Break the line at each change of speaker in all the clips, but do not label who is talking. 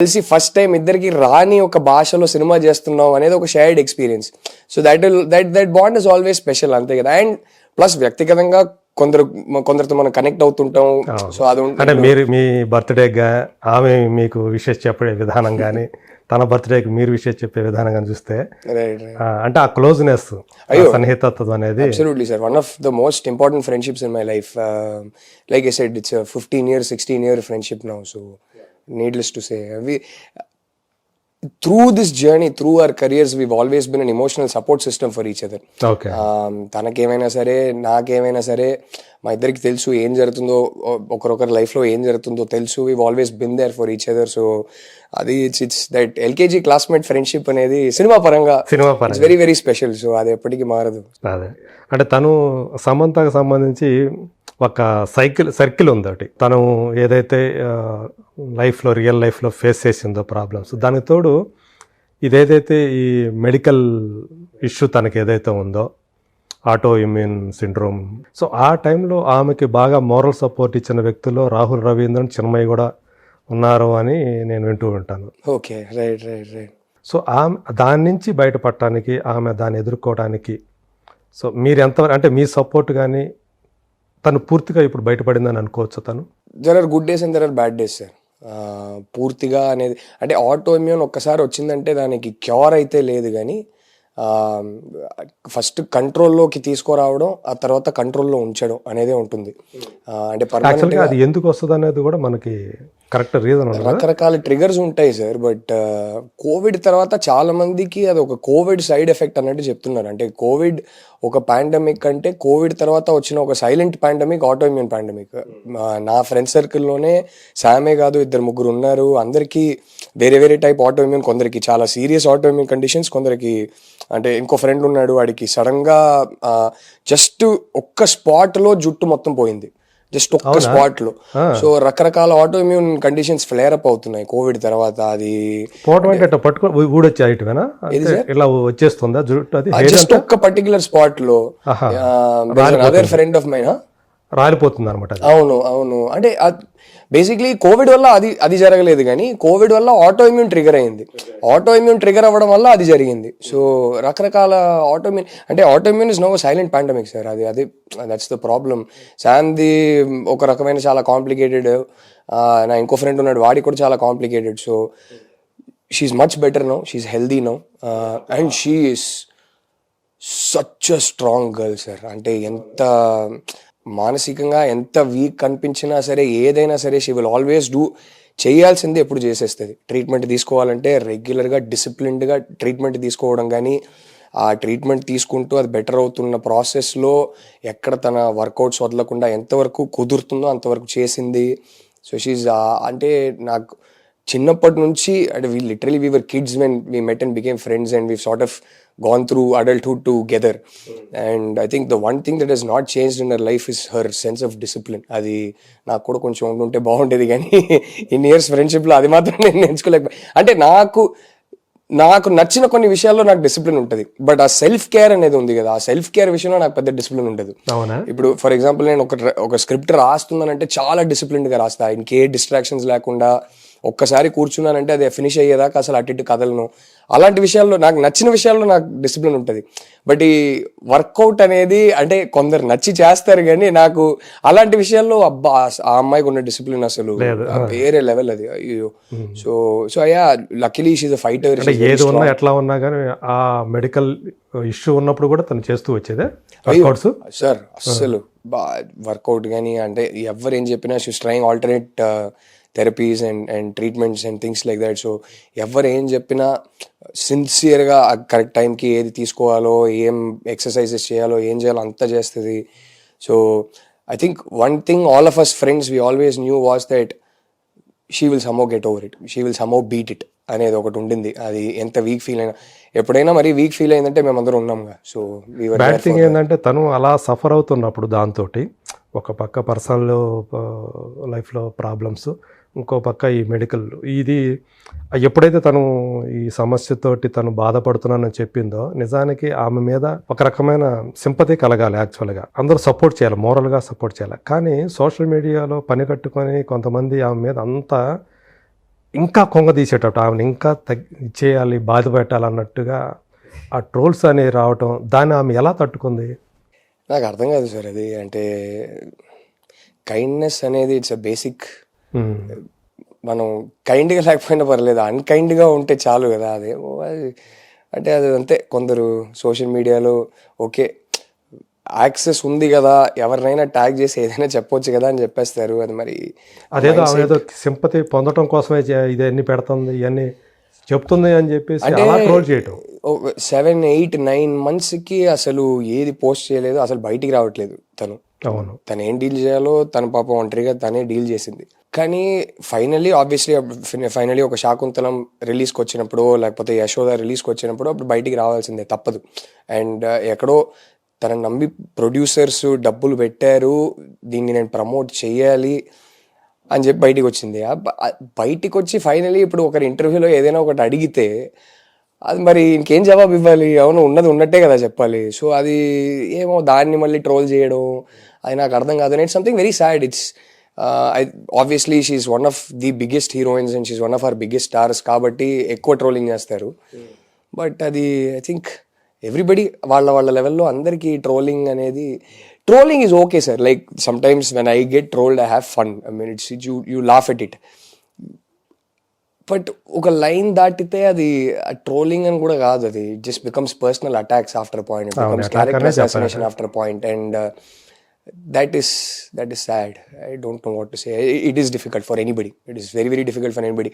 తెలిసి first time ఇద్దరికి రాని ఒక భాషలో సినిమా చేస్తున్నాం అనేది ఒక shared experience. So that bond is always special, అంతే కదా. అండ్ ప్లస్ వ్యక్తిగతంగా కొందరితో మనం కనెక్ట్ అవుతుంటాం. సో అది
అంటే మీరు మీ బర్త్డేగా ఆమె మీకు విషెస్ చెప్పే విధానం కానీ తన బర్త్డేకి మీరు విషెస్ చెప్పే విధానం కానీ చూస్తే అంటే ఆ క్లోజ్నెస్, సన్నిహితత్వం అనేది
absolutely sir one of the most important friendships in my life. Like I said it's 15 years 16 year friendship now. So needless to say, through this journey, through our careers, we've always been an emotional support system for each other.
Okay.
తనకేమైనా సరే నాకేమైనా సరే మా ఇద్దరికి తెలుసు ఏం జరుగుతుందో, ఒకరొకరి లైఫ్లో ఏం జరుగుతుందో తెలుసు. We've always been there for each other. So అది it's that LKG classmate friendship అనేది సినిమా పరంగా it's very very special. So అది ఎప్పటికీ మారదు.
అదే అంటే తను సమంతకు సంబంధించి ఒక సర్కిల్ ఉంది ఒకటి. తను ఏదైతే లైఫ్లో రియల్ లైఫ్లో ఫేస్ చేసిందో ప్రాబ్లమ్స్, దానికి తోడు ఇదేదైతే ఈ మెడికల్ ఇష్యూ తనకి ఏదైతే ఉందో ఆటో ఇమ్యూన్ సిండ్రోమ్, సో ఆ టైంలో ఆమెకి బాగా మోరల్ సపోర్ట్ ఇచ్చిన వ్యక్తుల్లో రాహుల్ రవీంద్రన్, చిన్మయి కూడా ఉన్నారు అని నేను వింటూ ఉంటాను.
Okay, right right right.
So ఆమె దాని నుంచి బయటపడటానికి, ఆమె దాన్ని ఎదుర్కోవడానికి సో మీరు ఎంతవరకు అంటే మీ సపోర్ట్ కానీ తను పూర్తిగా ఇప్పుడు బయటపడిందని అనుకోవచ్చు? తను
there are good days and there are bad days sir. పూర్తిగా అనేది అంటే ఆటో ఇమ్యూన్ ఒక్కసారి వచ్చిందంటే దానికి క్యూర్ అయితే లేదు, కానీ ఫస్ట్ కంట్రోల్లోకి తీసుకురావడం, ఆ తర్వాత కంట్రోల్లో ఉంచడం అనేదే ఉంటుంది. అంటే
యాక్చువల్గా అది ఎందుకు వస్తుంది అనేది కూడా మనకి కరెక్ట్ రీజన్ ఉంది.
రకరకాల ట్రిగర్స్ ఉంటాయి సార్. బట్ కోవిడ్ తర్వాత చాలా మందికి అది ఒక కోవిడ్ సైడ్ ఎఫెక్ట్ అన్నట్టు చెప్తున్నారు. అంటే కోవిడ్ ఒక పాండమిక్ అంటే కోవిడ్ తర్వాత వచ్చిన ఒక silent pandemic auto immune pandemic. నా ఫ్రెండ్ సర్కిల్లోనే సామే కాదు 2-3 ఉన్నారు. అందరికీ వేరే వేరే టైప్ ఆటో ఇమ్యూన్, కొందరికి చాలా సీరియస్ ఆటో ఇమ్యూన్ కండిషన్స్, కొందరికి అంటే ఇంకో ఫ్రెండ్ ఉన్నాడు వాడికి సడన్గా జస్ట్ ఒక్క స్పాట్లో జుట్టు మొత్తం పోయింది, జస్ట్ ఒక్క స్పాట్ లో. సో రకరకాల autoimmune conditions flare up అవుతున్నాయి కోవిడ్ తర్వాత. అది
వచ్చేస్తుందా
జస్ట్ ఒక్క పర్టికులర్ స్పాట్ లో అదర్ ఫ్రెండ్ ఆఫ్ మైన్
రాలిపోతుంది అనమాట.
అవును అవును. అంటే బేసిక్లీ కోవిడ్ వల్ల అది జరగలేదు, కానీ కోవిడ్ వల్ల ఆటో ఇమ్యూన్ ట్రిగర్ అయింది. ఆటో ఇమ్యూన్ ట్రిగర్ అవ్వడం వల్ల అది జరిగింది. సో రకరకాల ఆటో ఇమ్యూన్ అంటే autoimmune is no silent pandemic sir. అది దట్స్ ద ప్రాబ్లమ్. శాంది ఒక రకమైన చాలా కాంప్లికేటెడ్, నా ఇంకో ఫ్రెండ్ ఉన్నాడు వాడికి కూడా చాలా complicated. So she's much better now, she's healthy now, and she is such a strong girl sir. అంటే ఎంత మానసికంగా ఎంత వీక్ కనిపించినా సరే, ఏదైనా సరే షీ విల్ ఆల్వేస్ డూ. చేయాల్సింది ఎప్పుడు చేసేస్తుంది. ట్రీట్మెంట్ తీసుకోవాలంటే రెగ్యులర్గా డిసిప్లిన్డ్గా ట్రీట్మెంట్ తీసుకోవడం, కానీ ఆ ట్రీట్మెంట్ తీసుకుంటూ అది బెటర్ అవుతున్న ప్రాసెస్లో ఎక్కడ తన వర్కౌట్స్ వదలకుండా ఎంతవరకు కుదురుతుందో అంతవరకు చేసింది. సో షీజ్ అంటే నాకు చిన్నప్పటి నుంచి అంటే we were kids when we met and became friends, and we've sort of gone through adulthood together. And I think the one thing that has not changed in her life is her sense of discipline. అది నాకు కూడా కొంచెం ఉంటే బాగుండేది, కానీ in years ఫ్రెండ్షిప్లో అది మాత్రం నేను నేర్చుకోలేకపోయి. అంటే నాకు నచ్చిన కొన్ని విషయాల్లో నాకు డిసిప్లిన్ ఉంటుంది, బట్ ఆ సెల్ఫ్ కేర్ అనేది ఉంది కదా, ఆ సెల్ఫ్ కేర్ విషయంలో నాకు పెద్ద డిసిప్లిన్ ఉండదు. ఇప్పుడు ఫర్ ఎగ్జాంపుల్ నేను ఒక స్క్రిప్ట్ రాస్తున్నానంటే చాలా డిసిప్లిన్డ్గా రాస్తా, ఇంకే డిస్ట్రాక్షన్స్ లేకుండా. ఒక్కసారి కూర్చున్నానంటే అది ఫినిష్ అయ్యేదాకా అసలు అటు ఇటు కదలను. అలాంటి విషయాల్లో నాకు నచ్చిన విషయాల్లో నాకు డిసిప్లిన్ ఉంటుంది. బట్ ఈ వర్కౌట్ అనేది అంటే కొందరు నచ్చి చేస్తారు, కానీ నాకు అలాంటి విషయాల్లో అబ్బా ఆ అమ్మాయికి ఉన్న డిసిప్లిన్ అసలు వేరే లెవెల్ అది. అయ్యో. సో అయ్యా లక్కీలీ షీఈ్ ఎ ఫైటర్.
ఏది ఉన్నా ఎట్లా ఉన్నా కానీ ఆ మెడికల్ ఇష్యూ ఉన్నప్పుడు కూడా తను చేస్తూ వచ్చేదే
సార్. అస్సలు వర్కౌట్ కానీ అంటే ఎవరు ఏం చెప్పినా she's trying alternate therapies and treatments and things like that. So ఎవరు ఏం చెప్పినా సిన్సియర్గా కరెక్ట్ టైంకి ఏది తీసుకోవాలో, ఏం ఎక్సర్సైజెస్ చేయాలో, ఏం చేయాలో అంతా చేస్తుంది. So I think one thing all of us friends we always knew was that she will somehow get over it, she will somehow beat it అనేది ఒకటి ఉండింది. అది ఎంత వీక్ ఫీల్ అయినా, ఎప్పుడైనా మరీ వీక్ ఫీల్ అయిందంటే మేమందరం ఉన్నాంగా. సో
బ్యాడ్ థింగ్ ఏంటంటే తను అలా సఫర్ అవుతున్నప్పుడు దాంతో ఒక పక్క పర్సనల్ లైఫ్లో ప్రాబ్లమ్స్, ఇంకో పక్క ఈ మెడికల్, ఇది ఎప్పుడైతే తను ఈ సమస్యతోటి తను బాధపడుతున్నానని చెప్పిందో నిజానికి ఆమె మీద ఒక రకమైన సింపతి కలగాలి. యాక్చువల్గా అందరూ సపోర్ట్ చేయాలి, మోరల్గా సపోర్ట్ చేయాలి. కానీ సోషల్ మీడియాలో పని కట్టుకొని కొంతమంది ఆమె మీద అంతా ఇంకా కొంగ తీసేటట్టు ఆమెను ఇంకా ఇచ్చేయాలి, బాధ పెట్టాలన్నట్టుగా ఆ ట్రోల్స్ అనేవి రావటం, దాన్ని ఆమె ఎలా తట్టుకుంది?
నాకు అర్థం కాదు సార్ అది. అంటే కైండ్నెస్ అనేది ఇట్స్ అ బేసిక్. మనం కైండ్గా లేకపోయినా పర్లేదు, అన్కైండ్గా ఉంటే చాలు కదా. అదేమో అది అంటే అది అంతే. కొందరు సోషల్ మీడియాలో ఓకే యాక్సెస్ ఉంది కదా, ఎవరినైనా ట్యాగ్ చేసి ఏదైనా చెప్పొచ్చు కదా అని చెప్పేస్తారు. అది మరి
అదేదో ఆమె ఏదో సింపతి పొందడం కోసమే ఇదన్నీ పెడుతుంది, ఇవన్నీ చెప్తుంది అని చెప్పేసి అలా ట్రోల్ చేయటం.
7, 8, 9 monthsకి అసలు ఏది పోస్ట్ చేయలేదు, అసలు బయటికి రావట్లేదు తను.
అవును,
తను ఏం డీల్ చేయాలో తన పాపం ఒంటరిగా తనే డీల్ చేసింది. కానీ ఫైనల్లీ ఒక శాకుంతలం రిలీజ్కి వచ్చినప్పుడు, లేకపోతే యశోద రిలీజ్కి వచ్చినప్పుడు అప్పుడు బయటికి రావాల్సిందే, తప్పదు. అండ్ ఎక్కడో తన నమ్మి ప్రొడ్యూసర్స్ డబ్బులు పెట్టారు, దీన్ని నేను ప్రమోట్ చేయాలి అని చెప్పి బయటికి వచ్చింది. బయటికి వచ్చి ఫైనలీ ఇప్పుడు ఒకరి ఇంటర్వ్యూలో ఏదైనా ఒకటి అడిగితే అది మరి ఇంకేం జవాబు ఇవ్వాలి? అవును, ఉన్నది ఉన్నట్టే కదా చెప్పాలి. సో అది ఏమో దాన్ని మళ్ళీ ట్రోల్ చేయడం అది నాకు అర్థం కాదు. And it's something very sad. It's obviously she's one of the biggest heroines and she's one of our biggest stars కాబట్టి ఎక్కువ ట్రోలింగ్ చేస్తారు. బట్ అది ఐ థింక్ ఎవ్రీబడి వాళ్ళ లెవెల్లో అందరికీ trolling is okay sir. Like sometimes when I get trolled I have fun. I mean it's you laugh at it. But ఒక line దాటితే అది ట్రోలింగ్ అని కూడా కాదు, అది just becomes personal attacks after point, becomes character assassination after point. And that is sad. I don't know what to say. It is difficult for anybody. It is very, very difficult for anybody.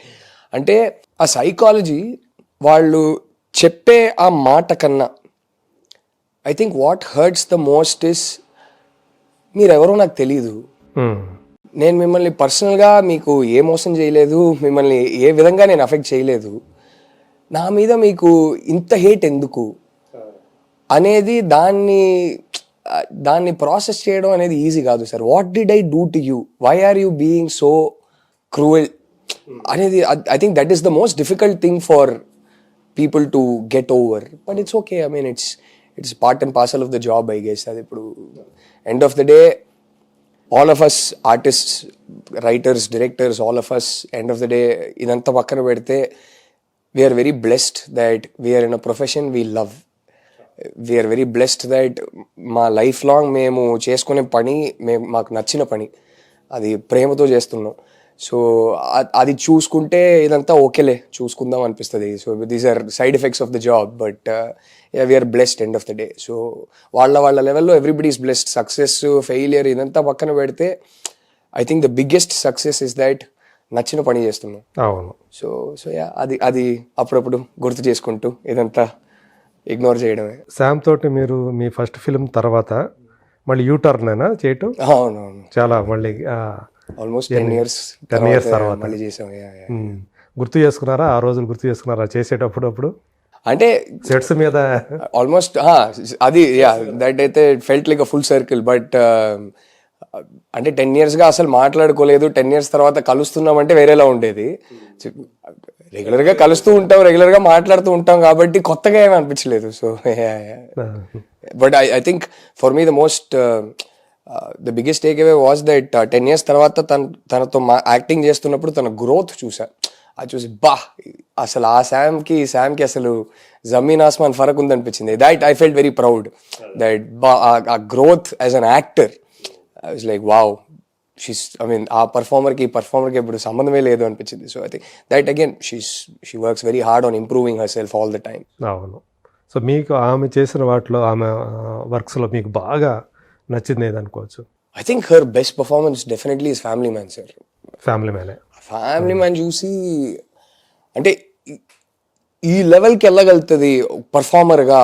అంటే ఆ psychology వాళ్ళు చెప్పే ఆ మాట కన్నా I think what hurts the most is మీరెవరో నాకు తెలీదు, నేను మిమ్మల్ని పర్సనల్గా మీకు ఏ మోసం చేయలేదు, మిమ్మల్ని ఏ విధంగా నేను అఫెక్ట్ చేయలేదు, నా మీద మీకు ఇంత హేట్ ఎందుకు అనేది దాన్ని ప్రాసెస్ చేయడం అనేది ఈజీ కాదు sir. What did I do to you, why are you being so cruel అనేది I think that is the most difficult thing for people to get over. But it's okay. I mean it's part and parcel of the job I guess. అది ఇప్పుడు end of the day all of us artists, writers, directors, all of us, end of the day ఇదంతా పక్కన పెడితే we are very blessed that we are in a profession we love. We are very blessed that మా life long మేము చేసుకునే పని మాకు నచ్చిన పని, అది ప్రేమతో చేస్తున్నాం. సో అది చూసుకుంటే ఇదంతా ఓకేలే, చూసుకుందాం అనిపిస్తుంది. So these are side effects of the job. But we're blessed end of the day. So వాళ్ళ లెవెల్లో everybody is blessed. Success failure ఇదంతా పక్కన పెడితే I think the biggest success is that నచ్చిన పని చేస్తున్నాం.
అవును.
సో యా అది అప్పుడప్పుడు గుర్తు చేసుకుంటూ ఇదంతా ఇగ్నోర్ చేయడమే.
శామ్ తోటి మీరు మీ ఫస్ట్ ఫిల్మ్ తర్వాత మళ్ళీ యూటర్న్ అయినా చేయటం?
అవునవును,
చాలా మళ్ళీ
ఆల్మోస్ట్ 10 years
తర్వాత
మళ్ళీ చేసాం.
గుర్తు చేసుకున్నారా ఆ రోజులు? గుర్తు చేసుకున్నారా చేసేటప్పుడు? అప్పుడు
అంటే
సెట్స్ మీద
ఆల్మోస్ట్ అది దట్ అయితే felt like a full circle. But అంటే 10 yearsగా అసలు మాట్లాడుకోలేదు. 10 years తర్వాత కలుస్తున్నామంటే వేరేలా ఉండేది. రెగ్యులర్గా కలుస్తూ ఉంటాం, రెగ్యులర్గా మాట్లాడుతూ ఉంటాం కాబట్టి కొత్తగా ఏమీ అనిపించలేదు. So but I think for me the most the biggest take away was that 10 years తర్వాత తనతో యాక్టింగ్ చేస్తున్నప్పుడు తన గ్రోత్ చూసా. అది చూసి అసలు ఆ శామ్కి అసలు జమీన్ ఆస్మాన్ ఫరక్ ఉందనిపించింది. That I felt very proud that ఆ growth as an actor. I was like wow, ఆ పర్ఫార్మర్కి ఇప్పుడు సంబంధమే లేదు అనిపించింది. So I think that again she works very hard on improving her self all the time.
అవును. సో మీకు ఆమె చేసిన వాటిలో, ఆమె వర్క్స్లో మీకు బాగా నచ్చింది ఏదనుకోవచ్చు?
I think her best performance definitely is Family Man sir. Family Man చూసి అంటే ఈ లెవెల్కి వెళ్ళగలుగుతుంది పర్ఫార్మర్గా,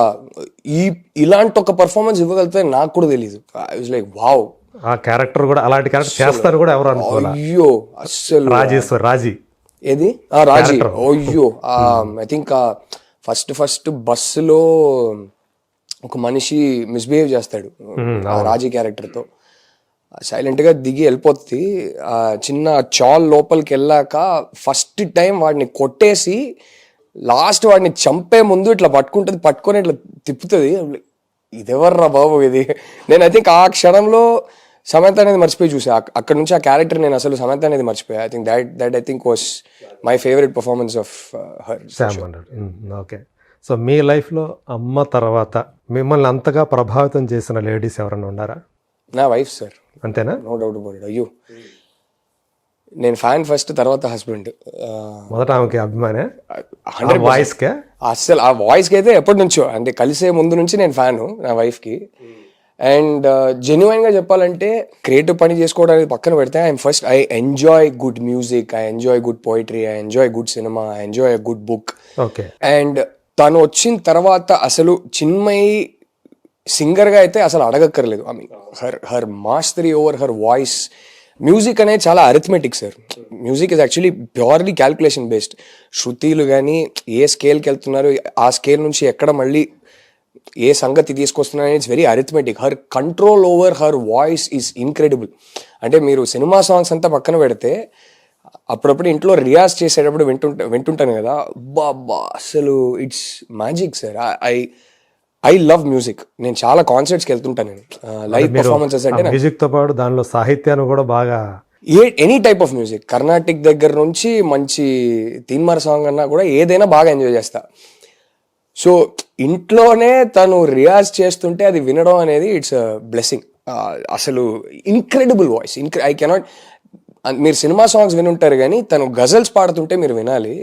ఇలాంటి ఒక పర్ఫార్మెన్స్ ఇవ్వగలుగుతుంది నాకు కూడా తెలీదు. ఐ వాజ్ లైక్ వావ్,
ఆ క్యారెక్టర్ కూడా అలాంటి క్యారెక్టర్ చేస్తారు కూడా ఎవరు అనుకోవాలి.
అయ్యో అస్సలు
రాజీ
ఏది రాజీ, అయ్యో ఐ థింక్ ఫస్ట్ బస్సులో ఒక మనిషి మిస్బిహేవ్ చేస్తాడు ఆ రాజీ క్యారెక్టర్తో. సైలెంట్గా దిగి వెళ్ళిపోతుంది. ఆ చిన్న చాల్ లోపలికి వెళ్ళాక ఫస్ట్ టైం వాడిని కొట్టేసి లాస్ట్ వాడిని చంపే ముందు ఇట్లా పట్టుకొని ఇట్లా తిప్పుతుంది. ఇదెవర్రా బాబు ఇది. నేను ఐ థింక్ ఆ క్షణంలో సమంత అనేది మర్చిపోయి చూసా. అక్కడ నుంచి ఆ క్యారెక్టర్ నేను అసలు సమంత అనేది మర్చిపోయా. I think that I think was my favourite performance of her.
Sam అన్నాడు. ఓకే. సో మీ లైఫ్లో అమ్మ తర్వాత మిమ్మల్ని అంతగా ప్రభావితం చేసిన లేడీస్ ఎవరైనా ఉన్నారా?
నా వైఫ్ సార్,
అంతేనా?
No doubt about it. అయ్యో, నేను ఫ్యాన్ ఫస్ట్, తర్వాత హస్బెండ్.
మొదట ఆమెకి అభిమానే
100%.
వాయిస్కే?
అసలు ఆ వాయిస్కి అయితే ఎప్పటి నుంచో, అంటే కలిసే ముందు నుంచి నేను ఫ్యాను నా వైఫ్కి. అండ్ జెన్యున్ గా చెప్పాలంటే క్రియేటివ్ పని చేసుకోవడానికి పక్కన పెడితే I enjoy good music, I enjoy good poetry, I enjoy good cinema, I enjoy a good book.
Okay.
And తను వచ్చిన తర్వాత అసలు చిన్మయి సింగర్గా అయితే అసలు అడగక్కర్లేదు. I mean her mastery over her voice. Music అనేది చాలా arithmetic sir. Music is actually purely calculation based. శృతిలు కానీ ఏ స్కేల్కి వెళ్తున్నారు, ఆ స్కేల్ నుంచి ఎక్కడ మళ్ళీ ఏ సంగతి తీసుకొస్తున్నారు, it's very arithmetic. Her control over her voice is incredible. అంటే మీరు సినిమా సాంగ్స్ అంతా పక్కన పెడితే అప్పుడప్పుడు ఇంట్లో రియాజ్ చేసేటప్పుడు వింటుంటాను కదా, బాబా అసలు it's magic sir. I love music. నేను చాలా కాన్సర్ట్స్కి వెళ్తుంటాను. నేను లైవ్ పర్ఫార్మెన్సెస్ అంటే
మ్యూజిక్తో పాటు దానిలో సాహిత్యాన్ని కూడా బాగా,
any type of music, Carnatic దగ్గర నుంచి మంచి తీన్మార్ సాంగ్ అన్నా కూడా ఏదైనా బాగా ఎంజాయ్ చేస్తా. సో ఇంట్లోనే తను రియాజ్ చేస్తుంటే అది వినడం అనేది ఇట్స్ బ్లెస్సింగ్. అసలు ఇన్క్రెడిబుల్ వాయిస్. I cannot. మీరు సినిమా సాంగ్స్ వినుంటారు కానీ తను గజల్స్ పాడుతుంటే మీరు వినాలి.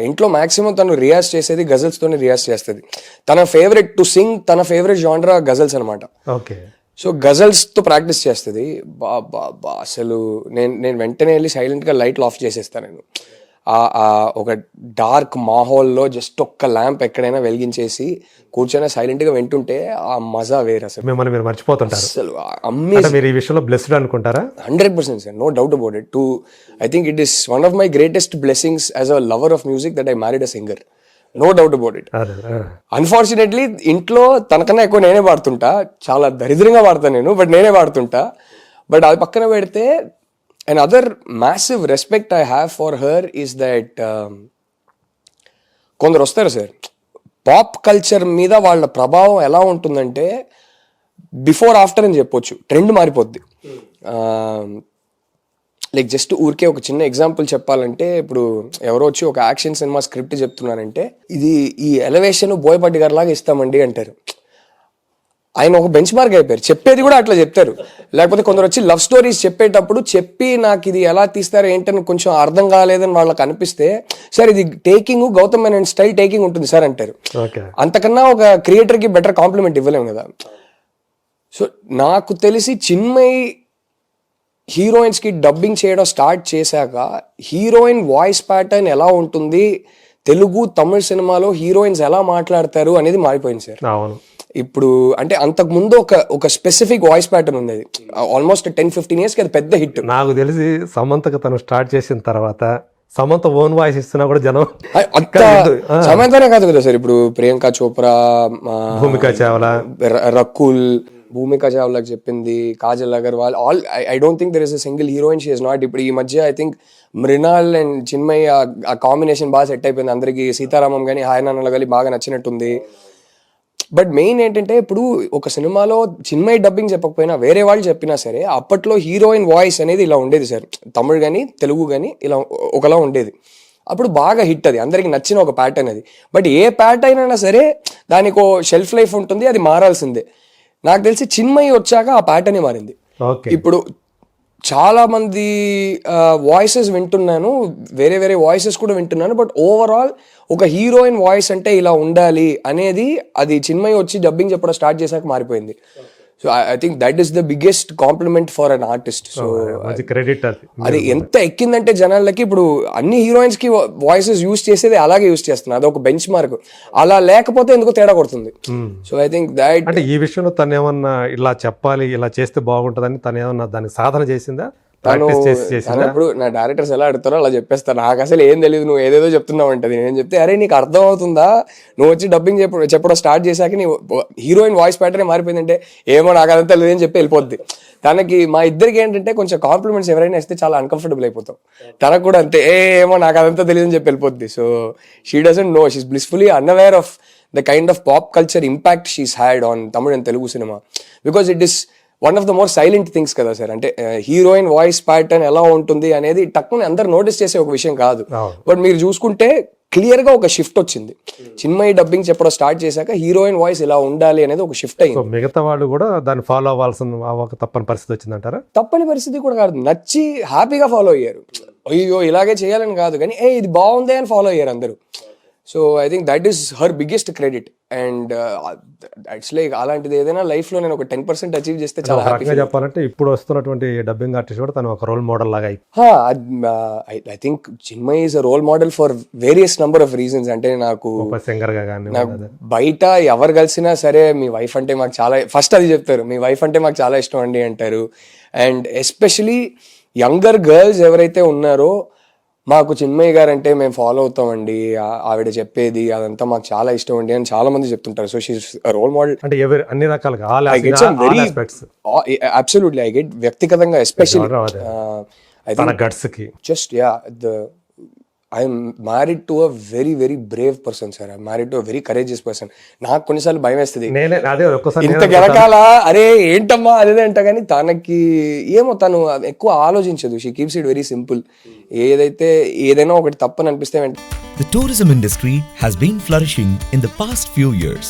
ఇంట్లో మాక్సిమం తను రియాజ్ చేసేది గజల్స్తోనే రియాజ్ చేస్తుంది. తన ఫేవరెట్ టు సింగ్, తన ఫేవరెట్ జానరా గజల్స్ అనమాట.
ఓకే.
సో గజల్స్తో ప్రాక్టీస్ చేస్తుంది. బా అసలు నేను వెంటనే వెళ్ళి సైలెంట్గా లైట్లు ఆఫ్ చేసేస్తాను. నేను ఒక డార్క్ మాహోల్లో జస్ట్ ఒక్క ల్యాంప్ ఎక్కడైనా వెలిగించేసి కూర్చొని సైలెంట్గా వింటుంటే ఆ మజా వేరు. అసలు
మిమ్మల్ని మీరు మర్చిపోతుంటారు.
అసలు అమేజింగ్.
మీరు ఈ విషయంలో బ్లెస్డ్ అనుకుంటారా?
100% sir, no doubt about it. I think it is one of my greatest blessings as a lover of music that I married a singer. No doubt about it. Unfortunately ఇంట్లో తనకన్నా ఎక్కువ నేనే పాడుతుంటా. చాలా దరిద్రంగా పాడతాను నేను, బట్ నేనే పాడుతుంటా. బట్ అది పక్కన పెడితే another massive respect I have for her is that కొందరు వస్తారు సార్, పాప్ కల్చర్ మీద వాళ్ళ ప్రభావం ఎలా ఉంటుందంటే బిఫోర్ ఆఫ్టర్ అని చెప్పొచ్చు. ట్రెండ్ మారిపోద్ది. లైక్ జస్ట్ ఊరికే ఒక చిన్న ఎగ్జాంపుల్ చెప్పాలంటే, ఇప్పుడు ఎవరో వచ్చి ఒక యాక్షన్ సినిమా స్క్రిప్ట్ చెప్తున్నారంటే, ఇది ఈ ఎలివేషన్ బోయపాటి గారి లాగా ఇస్తామండి అంటారు. ఆయన ఒక బెంచ్ మార్క్ అయిపోయారు. చెప్పేది కూడా అట్లా చెప్తారు. లేకపోతే కొందరు వచ్చి లవ్ స్టోరీస్ చెప్పేటప్పుడు చెప్పి నాకు ఇది ఎలా తీస్తారో ఏంటని కొంచెం అర్థం కాలేదని వాళ్ళకి అనిపిస్తే, సార్ ఇది taking Gautham Menon style taking ఉంటుంది సార్ అంటారు. అంతకన్నా ఒక క్రియేటర్కి బెటర్ కాంప్లిమెంట్ ఇవ్వలేము కదా. సో నాకు తెలిసి చిన్మయి హీరోయిన్స్కి డబ్బింగ్ చేయడం స్టార్ట్ చేశాక హీరోయిన్ వాయిస్ ప్యాటర్న్ ఎలా ఉంటుంది, తెలుగు తమిళ సినిమాలో హీరోయిన్స్ ఎలా మాట్లాడతారు అనేది మారిపోయింది సార్. ఇప్పుడు అంటే అంతకు ముందు ఒక స్పెసిఫిక్ వాయిస్ ప్యాటర్న్ ఉండేది. ఆల్మోస్ట్ 10-15 years కి అది పెద్ద హిట్.
నాకు తెలిసి సమంతకు తను స్టార్ట్ చేసిన తర్వాత సమంత ఓన్ వాయిస్ ఇస్తున్నా కూడా జనం
సమంతనే కాదు కదా సార్, ఇప్పుడు ప్రియాంక చోప్రా,
భూమికా చావ్లా,
రకుల్, భూమికా చావ్లాకి చెప్పింది, Kajal Aggarwal, all I don't think there is a single heroine she is not. ఇప్పుడు ఈ మధ్య I think Mrunal and Chinmayi ఆ కాంబినేషన్ బాగా సెట్ అయిపోయింది అందరికి. సీతారామం కానీ హాయ్ నాన్నలు కానీ బాగా నచ్చినట్టుంది. బట్ మెయిన్ ఏంటంటే, ఇప్పుడు ఒక సినిమాలో చిన్మయి డబ్బింగ్ చెప్పకపోయినా వేరే వాళ్ళు చెప్పినా సరే అప్పట్లో హీరోయిన్ వాయిస్ అనేది ఇలా ఉండేది సార్. తమిళ్ కానీ తెలుగు కానీ ఇలా ఒకలా ఉండేది. అప్పుడు బాగా హిట్, అది అందరికి నచ్చిన ఒక ప్యాటర్న్ అది. బట్ ఏ ప్యాటర్న్ అయినా సరే దానికి ఓ షెల్ఫ్ లైఫ్ ఉంటుంది, అది మారాల్సిందే. నాకు తెలిసి చిన్మయి వచ్చాక ఆ ప్యాటర్నే మారింది. ఇప్పుడు చాలా మంది వాయిసెస్ వింటున్నాను, వేరే వేరే వాయిసెస్ కూడా వింటున్నాను. బట్ ఓవరాల్ ఒక హీరోయిన్ వాయిస్ అంటే ఇలా ఉండాలి అనేది అది చిన్మయి వచ్చి డబ్బింగ్ చెప్పడం స్టార్ట్ చేశాక మారిపోయింది. So I think that is the biggest compliment for an artist. So
credit
అది ఎంత ఎక్కిందంటే జనాలకి, ఇప్పుడు అన్ని హీరోయిన్స్ కి వాయిసెస్ యూస్ చేసేది అలాగే యూస్ చేస్తున్నారు. అది ఒక బెంచ్ మార్క్. అలా లేకపోతే ఎందుకు తేడా కొడుతుంది. సో ఐ థింక్ దట్,
అంటే ఈ విషయంలో తను ఏమన్నా ఇలా చెప్పాలి, ఇలా చేస్తే బాగుంటుందని తను ఏమన్నా దానికి సాధన చేసిందా?
అప్పుడు నా డైరెక్టర్స్ ఎలా అడుగుతారో అలా చెప్పేస్తారు. నాకు అసలు ఏం తెలియదు, నువ్వు ఏదేదో చెప్తున్నావు అంటది. నేను చెప్తే, అరే నీకు అర్థం అవుతుందా, నువ్వు వచ్చి డబ్బింగ్ చెప్పడం స్టార్ట్ చేశాక నీ హీరోయిన్ వాయిస్ ప్యాటర్న్ మారిపోయిందంటే ఏమో నాకు అదంతా లేదని చెప్పి వెళ్ళిపోద్ది. తనకి మా ఇద్దరికి ఏంటంటే కొంచెం కాంప్లిమెంట్స్ ఎవరైనా ఇస్తే చాలా అన్కంఫర్టబుల్ అయిపోతాం. తనకు కూడా అంతే, ఏమో నాకు అదంతా తెలియదని చెప్పి వెళ్ళిపోద్ది. So she doesn't know, she's blissfully unaware of the kind of pop culture impact she's had on Tamil and Telugu cinema. Because it is one of the more silent things కదా సార్. అంటే హీరోయిన్ వాయిస్ ప్యాటర్న్ ఎలా ఉంటుంది అనేది టక్కుని అందరు notice చేసే ఒక విషయం కాదు. బట్ మీరు చూసుకుంటే క్లియర్ గా ఒక షిఫ్ట్ వచ్చింది. చిన్మయి డబ్బింగ్ చెప్పడం స్టార్ట్ చేశాక హీరోయిన్ వాయిస్ ఇలా ఉండాలి అనేది ఒక షిఫ్ట్ అయింది.
మిగతా వాళ్ళు కూడా దాన్ని ఫాలో తప్పని పరిస్థితి వచ్చిందంటారా?
తప్పని పరిస్థితి కూడా కాదు, నచ్చి హ్యాపీగా ఫాలో అయ్యారు. అయ్యో ఇలాగే చేయాలని కాదు కానీ ఇది బాగుంది అని ఫాలో అయ్యారు అందరూ. So I think that is her biggest credit. And it's like అలాంటిది ఏదైనా లైఫ్ లో నేను ఒక 10% అచీవ్ చేస్తే చాలా హ్యాపీగా.
చెప్పాలంటే ఇప్పుడు వస్తున్నటువంటి డబ్బింగ్ ఆర్టిస్ట్ కూడా తను ఒక రోల్ మోడల్ లాగా.
I think Chinmayi is a role model for various number of reasons. అంటే నాకు
సింగర్ గా కానీ
బయట ఎవరు కలిసినా సరే మీ వైఫ్ అంటే మాకు చాలా, ఫస్ట్ అది చెప్తారు, మీ వైఫ్ అంటే మాకు చాలా ఇష్టం అండి అంటారు. అండ్ ఎస్పెషలీ యంగర్ గర్ల్స్ ఎవరైతే ఉన్నారో మాకు చిన్మయి గారు అంటే మేము ఫాలో అవుతామండి, ఆవిడ చెప్పేది అదంతా మాకు చాలా ఇష్టం అండి అని చాలా మంది చెప్తుంటారు. So she's role model.
అంటే అన్ని రకాలుగా
అబ్సల్యూట్లీ ఐ గెట్ వ్యక్తిగతంగా especially just I'm married to a very very brave person sir. I'm married to a very courageous person. నాకు కొన్నిసార్లు భయం వేస్తుంది ఇంత గెలకాల, అరే ఏంటమ్మా అదే అంట, కానీ తనకి ఏమో తను ఎక్కువ ఆలోచించదు. She keeps it very simple. ఏదైనా ఒకటి తప్పని అనిపిస్తే
The tourism industry has been flourishing in the past few years.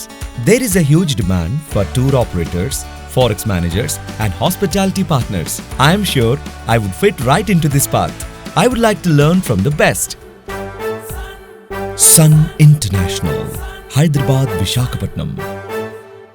There is a huge demand for tour operators, forex managers and hospitality partners. I am sure I would fit right into this path. I would like to learn from the best. Sun International, Hyderabad, Visakhapatnam.